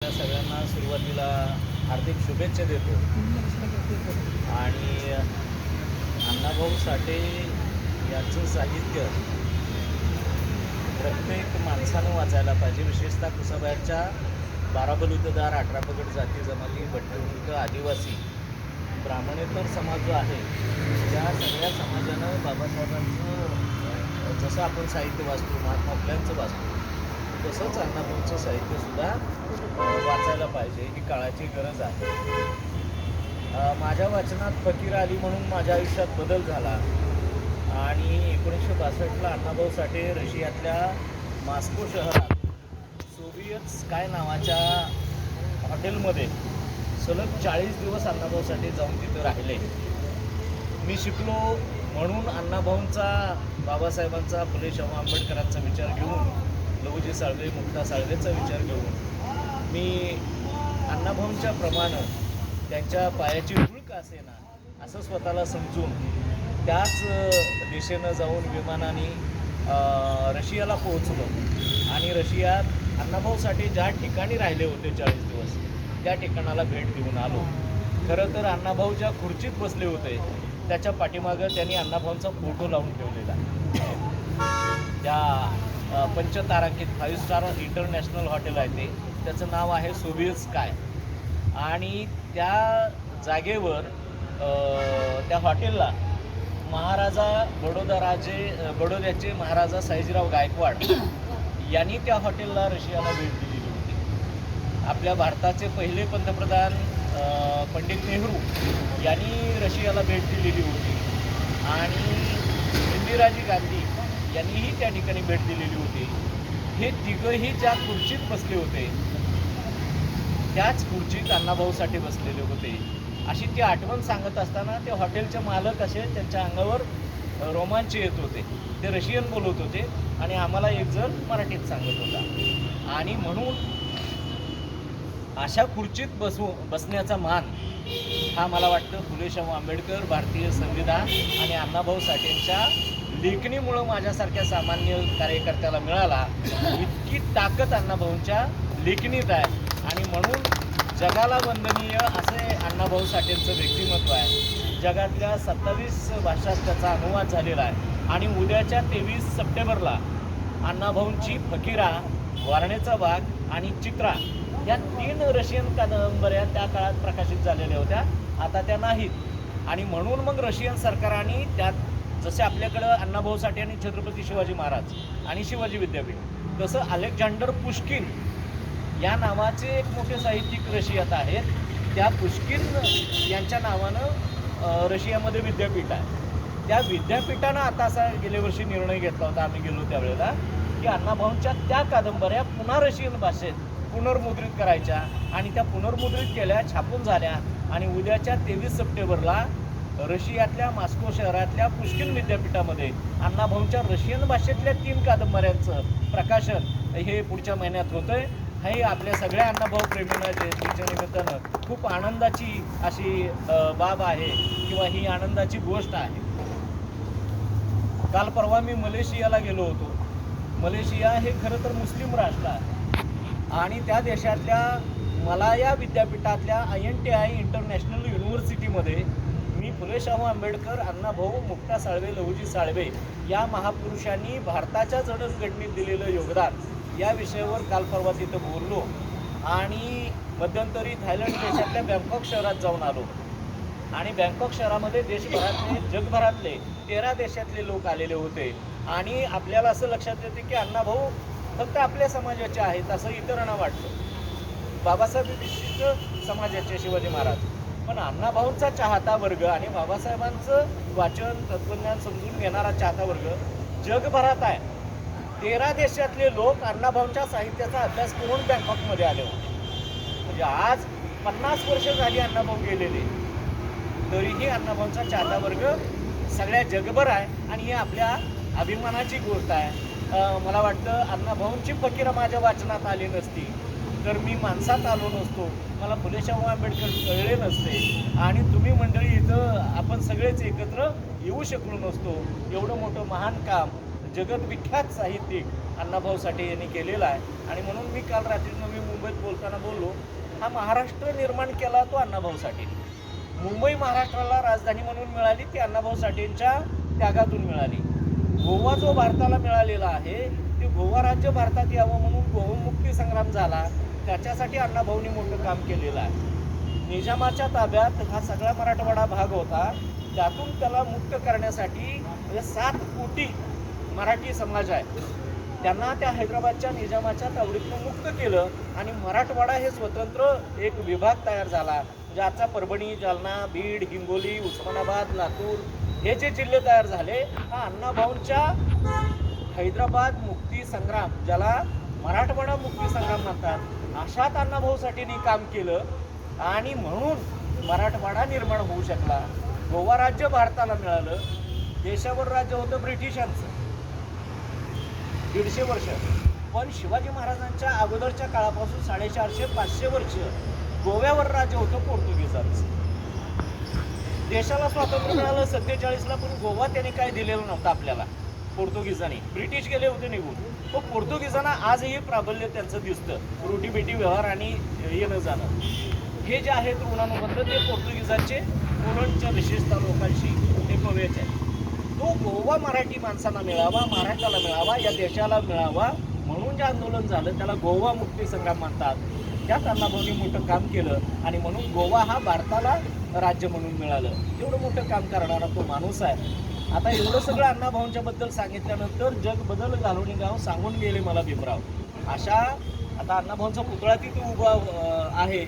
त्या सगळ्यांना सुरुवातीला हार्दिक शुभेच्छा देतो आणि अण्णाभाऊ साठे यांचं साहित्य प्रत्येक माणसानं वाचायला पाहिजे. विशेषतः कुसाबाहेरच्या 12 बलुतेदार, 18 पगड जाती जमाती, भटकंती, आदिवासी, ब्राह्मणेतर समाज जो आहे त्या सगळ्या समाजानं बाबासाहेबांचं जसं आपण साहित्य वाचतो, महात्मा फुल्यांचं वाचतो, तसंच अण्णाभाऊंचं साहित्यसुद्धा वाचायला पाहिजे. ही काळाची गरज आहे. माझ्या वाचनात फकीर आली म्हणून माझ्या आयुष्यात बदल झाला आणि 1962ला अण्णाभाऊ साठे रशियातल्या मॉस्को शहरात सोव्हिएत स्काय नावाच्या हॉटेलमध्ये सलग 40 दिवस अण्णाभाऊ साठे जाऊन तिथं राहिले. मी शिकलो म्हणून अण्णाभाऊंचा, बाबासाहेबांचा, फुले शाहू आंबेडकरांचा विचार घेऊन, लहुजी साळवे, मुक्ता साळवेचा विचार घेऊन मी अण्णाभाऊंच्या प्रमाणे त्यांच्या पायाची धूळ का असेना असं स्वतःला समजून त्याच दिशेनं जाऊन विमानाने रशियाला पोहोचलो आणि रशियात अण्णाभाऊसाठी ज्या ठिकाणी राहिले होते 40 दिवस त्या ठिकाणाला भेट देऊन आलो. खरं तर अण्णाभाऊ ज्या खुर्चीत बसले होते त्याच्या पाठीमागं त्यांनी अण्णाभाऊंचा फोटो लावून ठेवलेला. त्या पंचतारांकित 5 स्टार इंटरनॅशनल हॉटेल आहे ते, त्याचं नाव आहे सोव्हिएत स्काय. आणि त्या जागेवर त्या हॉटेलला महाराजा बडोद्याचे महाराजा सयाजीराव गायकवाड यांनी त्या हॉटेलला रशियाला भेट दिलेली होती. आपल्या भारताचे पहिले पंतप्रधान पंडित नेहरू यांनी रशियाला भेट दिलेली होती आणि इंदिराजी गांधी यांनीही त्या ठिकाणी भेट दिलेली होती. हे तिघंही ज्या खुर्चीत बसले होते त्याच खुर्चीत अण्णाभाऊ साठे बसलेले होते. अशी ती आठवण सांगत असताना ते हॉटेलचे मालक असे त्यांच्या अंगावर रोमांच येत होते. ते रशियन बोलत होते आणि आम्हाला एक जण मराठीत सांगत होता. आणि म्हणून अशा खुर्चीत बसण्याचा मान हा मला वाटतं फुले शाहू आंबेडकर, भारतीय संविधान आणि अण्णाभाऊ साठेंच्या लेखणीमुळं माझ्यासारख्या सामान्य कार्यकर्त्याला मिळाला. इतकी ताकद अण्णाभाऊंच्या लेखणीत आहे आणि म्हणून जगाला वंदनीय असे अण्णाभाऊ साठेंचं व्यक्तिमत्व आहे. जगातल्या 27 भाषात त्याचा अनुवाद झालेला आहे आणि उद्याच्या 23 सप्टेंबरला अण्णाभाऊंची फकीरा, वारणेचा वाघ आणि चित्रा या 3 रशियन कादंबऱ्या त्या काळात प्रकाशित झालेल्या होत्या, आता त्या नाहीत. आणि म्हणून मग रशियन सरकाराने त्यात जसे आपल्याकडं अण्णाभाऊ साठे आणि छत्रपती शिवाजी महाराज आणि शिवाजी विद्यापीठ, तसं अलेक्झांडर पुश्किन या नावाचे एक मोठे साहित्यिक रशियात आहेत. त्या पुश्किन यांच्या नावानं रशियामध्ये विद्यापीठ आहे. त्या विद्यापीठानं आता असा गेल्या वर्षी निर्णय घेतला होता, आम्ही गेलो त्यावेळेला, की अण्णाभाऊंच्या त्या कादंबऱ्या पुन्हा रशियन भाषेत पुनर्मुद्रित करायच्या आणि त्या पुनर्मुद्रित केल्या, छापून झाल्या आणि उद्याच्या 23 सप्टेंबरला रशियातल्या मॉस्को शहरातल्या पुश्किन विद्यापीठामध्ये अण्णाभाऊंच्या रशियन भाषेतल्या 3 कादंबऱ्यांचं प्रकाशन हे पुढच्या महिन्यात होतंय. हे आपल्या सगळ्या अण्णाभाऊ प्रेमींना त्याच्या निमित्तानं खूप आनंदाची अशी बाब आहे किंवा ही आनंदाची गोष्ट आहे. काल परवा मी मलेशियाला गेलो होतो. मलेशिया हे खरं तर मुस्लिम राष्ट्र आहे आणि त्या देशातल्या मलाया विद्यापीठातल्या INTI इंटरनॅशनल युनिव्हर्सिटीमध्ये मी फुले शाहू आंबेडकर, अण्णाभाऊ, मुक्ता साळवे, लहुजी साळवे या महापुरुषांनी भारताच्या जडणघडणीत दिलेलं योगदान या विषयावर काल परवा तिथं बोललो आणि मध्यंतरी थायलंड देशातल्या बँकॉक शहरात जाऊन आलो आणि बँकॉक शहरामध्ये देशभरातले, जगभरातले 13 देशातले लोक आलेले होते. आणि आपल्याला असं लक्षात येते की अण्णाभाऊ फक्त आपल्या समाजाचे आहेत असं इतरांना वाटतं. बाबासाहेब विशिष्ट समाजाचे, शिवाजी महाराज, पण अण्णाभाऊंचा चाहता वर्ग आणि बाबासाहेबांचं वाचन, तत्त्वज्ञान समजून घेणारा चाहता वर्ग जगभरात आहे. 13 देशातले लोक अण्णाभाऊंच्या साहित्याचा अभ्यास करून बँकॉकमध्ये आले होते. म्हणजे आज 50 वर्ष झाली अण्णाभाऊ गेलेले, तरीही अण्णाभाऊंचा चाहता वर्ग सगळ्या जगभर आहे आणि ही आपल्या अभिमानाची गोष्ट आहे. मला वाटतं अण्णाभाऊंची फकीरा माझ्या वाचनात आली नसती तर मी माणसात आलो नसतो, मला फुले शाहू आंबेडकर कळले नसते आणि तुम्ही मंडळी इथं आपण सगळेच एकत्र येऊ शकलो नसतो. एवढं मोठं महान काम जगत विख्यात साहित्यिक अण्णाभाऊ साठे यांनी केलेला आहे. आणि म्हणून मी काल रात्री नवी मुंबईत बोलताना बोललो, हा महाराष्ट्र निर्माण केला तो अण्णाभाऊ साठेंनी. मुंबई महाराष्ट्राला राजधानी म्हणून मिळाली ती अण्णाभाऊ साठेंच्या त्यागातून मिळाली. गोवा जो भारताला मिळालेला आहे ते गोवा राज्य भारतात यावं म्हणून गोमुक्ती संग्राम झाला, त्याच्यासाठी अण्णाभाऊंनी मोठं काम केलेलं आहे. निजामाच्या ताब्यात हा सगळा मराठवाडा भाग होता, त्यातून त्याला मुक्त करण्यासाठी म्हणजे 7 कोटी मराठी समाज आहे, त्यांना त्या हैदराबादच्या निजामाच्या तावडीतून मुक्त केलं आणि मराठवाडा हे स्वतंत्र एक विभाग तयार झाला. म्हणजे आजचा परभणी, जालना, बीड, हिंगोली, उस्मानाबाद, लातूर हे जे जिल्हे तयार झाले हा अण्णाभाऊंच्या हैदराबाद मुक्ती संग्राम, ज्याला मराठवाडा मुक्ती संग्राम म्हणतात, अशात अण्णाभाऊ साठेंनी काम केलं आणि म्हणून मराठवाडा निर्माण होऊ शकला. गोवा राज्य भारताला मिळालं. देशावर राज्य होतं ब्रिटिशांचं 150 वर्ष, पण शिवाजी महाराजांच्या अगोदरच्या काळापासून 450-500 वर्ष गोव्यावर राज्य होतं पोर्तुगीजांचं. देशाला स्वातंत्र्य मिळालं 47ला, पण गोवा त्यांनी काय दिलेलं नव्हतं आपल्याला पोर्तुगीजांनी. ब्रिटिश गेले होते निघून, पण पोर्तुगीजांना आजही प्राबल्य त्यांचं दिसतं, रोटीबेटी व्यवहार आणि येणं जाणं. हे जे आहेत ऋणानुबंध ते पोर्तुगीजांचे पोलंडच्या विशेषतः लोकांशी ते गोव्याचे आहे. तो गोवा मराठी माणसांना मिळावा, महाराष्ट्राला मिळावा, या देशाला मिळावा म्हणून जे आंदोलन झालं त्याला गोवा मुक्ती संग्राम म्हणतात. त्यात अण्णाभाऊंनी मोठं काम केलं आणि म्हणून गोवा हा भारताला राज्य म्हणून मिळालं. एवढं मोठं काम करणारा तो माणूस आहे. आता एवढं सगळं अण्णाभाऊंच्या बद्दल सांगितल्यानंतर जग बदल घालून गाव सांगून गेले मला भीमराव. अशा आता अण्णाभाऊंचा पुतळा तिथे उभा आहे,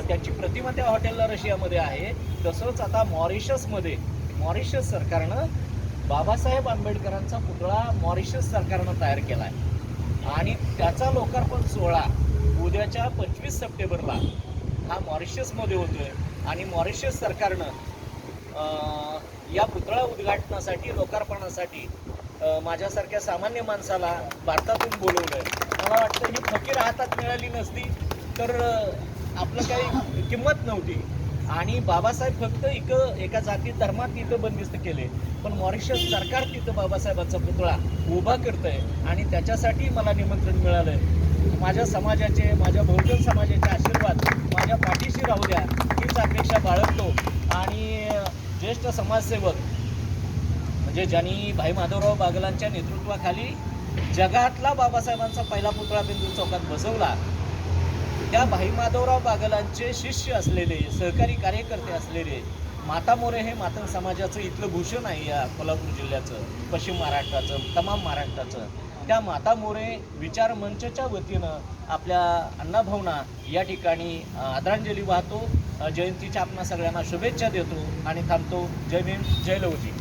त्यांची प्रतिमा त्या हॉटेलला रशियामध्ये आहे. तसंच आता मॉरिशस सरकारनं बाबासाहेब आंबेडकरांचा पुतळा मॉरिशस सरकारनं तयार केला आहे आणि त्याचा लोकार्पण सोहळा उद्याच्या 25 सप्टेंबरला हा मॉरिशसमध्ये होतोय. आणि मॉरिशस सरकारनं या पुतळा उद्घाटनासाठी, लोकार्पणासाठी माझ्यासारख्या सामान्य माणसाला भारतातून बोलवलं आहे. मला वाटतं ही फकीर हातात मिळाली नसती तर आपलं काही किंमत नव्हती. आणि बाबासाहेब फक्त एका जाती धर्मात तिथं बंदिस्त केले, पण मॉरिशस सरकार तिथं बाबासाहेबांचा पुतळा उभा करतंय आणि त्याच्यासाठी मला निमंत्रण मिळालंय. माझ्या समाजाचे, माझ्या बहुजन समाजाचे आशीर्वाद माझ्या पाठीशी राहू द्या हीच अपेक्षा बाळगतो. आणि ज्येष्ठ समाजसेवक म्हणजे ज्यांनी भाई माधवराव बागलांच्या नेतृत्वाखाली जगातला बाबासाहेबांचा पहिला पुतळा बिंदू चौकात बसवला, त्या भाई माधवराव बागलांचे शिष्य असलेले, सहकारी कार्यकर्ते असलेले माता मोरे हे मातंग समाजाचं इथलं भूषण आहे या कोल्हापूर जिल्ह्याचं, पश्चिम महाराष्ट्राचं, तमाम महाराष्ट्राचं. त्या माता मोरे विचार मंचच्या वतीनं आपल्या अण्णाभाऊंना या ठिकाणी आदरांजली वाहतो. जयंतीच्या आपणा सगळ्यांना शुभेच्छा देतो आणि थांबतो. जय भीम, जय लवजी.